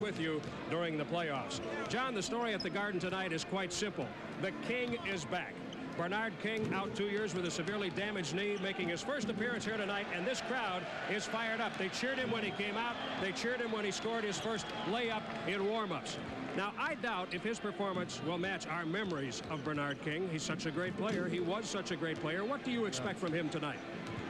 with you during the playoffs. John, the story at the Garden tonight is quite simple. The King is back. Bernard King out 2 years with a severely damaged knee, making his first appearance here tonight, and this crowd is fired up. They cheered him when he came out. They cheered him when he scored his first layup in warm-ups. Now, I doubt if his performance will match our memories of Bernard King. He's such a great player. He was such a great player. What do you expect from him tonight?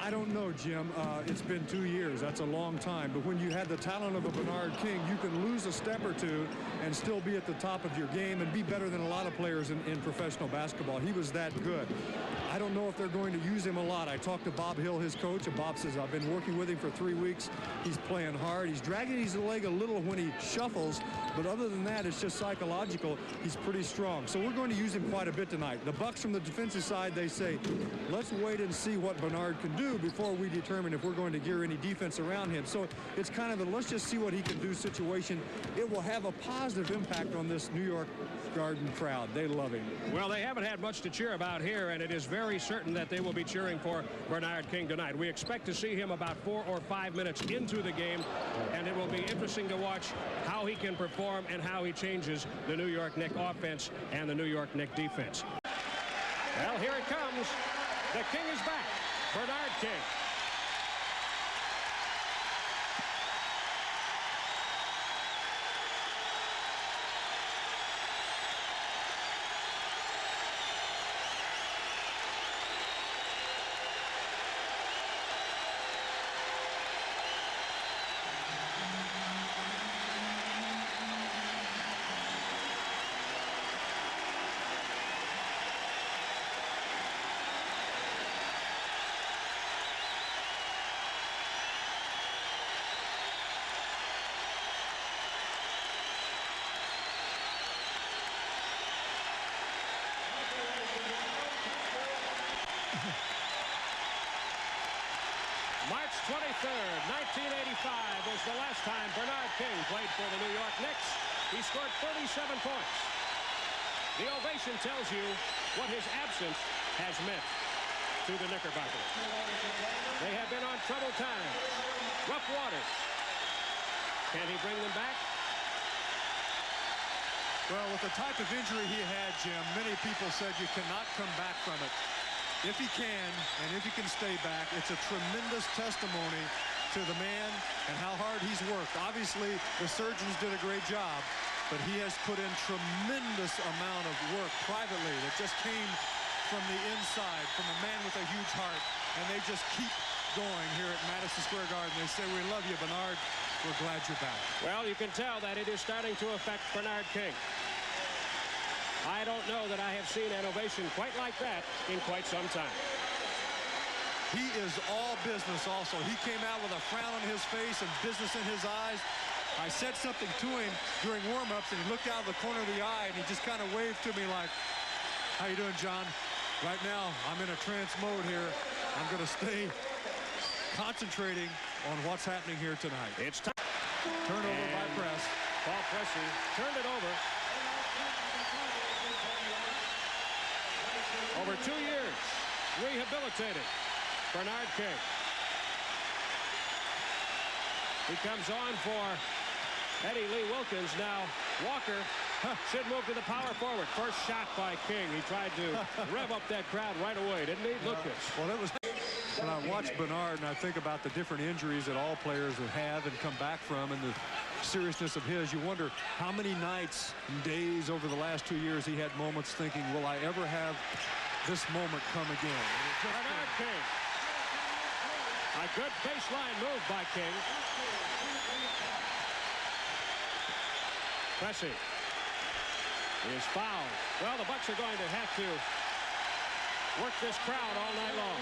I don't know, Jim. It's been 2 years. That's a long time. But when you had the talent of a Bernard King, you can lose a step or two and still be at the top of your game and be better than a lot of players in professional basketball. He was that good. I don't know if they're going to use him a lot. I talked to Bob Hill, his coach, and Bob says, I've been working with him for 3 weeks. He's playing hard. He's dragging his leg a little when he shuffles, but other than that, it's just psychological. He's pretty strong. So we're going to use him quite a bit tonight. The Bucks from the defensive side, they say, let's wait and see what Bernard can do before we determine if we're going to gear any defense around him. So it's kind of a let's just see what he can do situation. It will have a positive impact on this New York Garden crowd. They love him. Well, they haven't had much to cheer about here, and it is very certain that they will be cheering for Bernard King tonight. We expect to see him about 4 or 5 minutes into the game, and it will be interesting to watch how he can perform and how he changes the New York Knicks offense and the New York Knicks defense. Well, here it comes. The King is back. Bernard King. March 23rd, 1985 was the last time Bernard King played for the New York Knicks. He scored 37 points. The ovation tells you what his absence has meant to the Knickerbockers. They have been on troubled times, rough waters. Can he bring them back? Well, with the type of injury he had, Jim, many people said you cannot come back from it. If he can, and if he can stay back, it's a tremendous testimony to the man and how hard he's worked. Obviously, the surgeons did a great job, but he has put in tremendous amount of work privately that just came from the inside, from a man with a huge heart, and they just keep going here at Madison Square Garden. They say, we love you, Bernard. We're glad you're back. Well, you can tell that it is starting to affect Bernard King. I don't know that I have seen an ovation quite like that in quite some time. He is all business also. He came out with a frown on his face and business in his eyes. I said something to him during warm-ups, and he looked out of the corner of the eye, and he just kind of waved to me like, how you doing, John? Right now, I'm in a trance mode here. I'm going to stay concentrating on what's happening here tonight. It's time. Turnover by Press. Paul Pressey turned it over. Over 2 years, rehabilitated Bernard King. He comes on for Eddie Lee Wilkins. Now Walker should move to the power forward. First shot by King. He tried to rev up that crowd right away, didn't he? Look this. Well, it was when I watch Bernard and I think about the different injuries that all players have and come back from and the seriousness of his, you wonder how many nights and days over the last 2 years he had moments thinking, will I ever have this moment come again? Bernard King. A good baseline move by King. Pressey is fouled. Well, the Bucks are going to have to work this crowd all night long.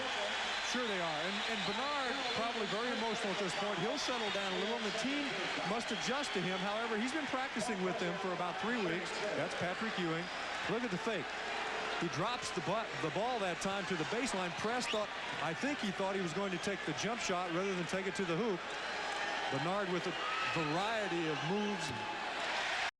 Sure they are. And Bernard probably very emotional at this point. He'll settle down a little, and the team must adjust to him. However, he's been practicing with them for about 3 weeks. That's Patrick Ewing. Look at the fake. He drops the ball that time to the baseline. Press I think he thought he was going to take the jump shot rather than take it to the hoop. Bernard with a variety of moves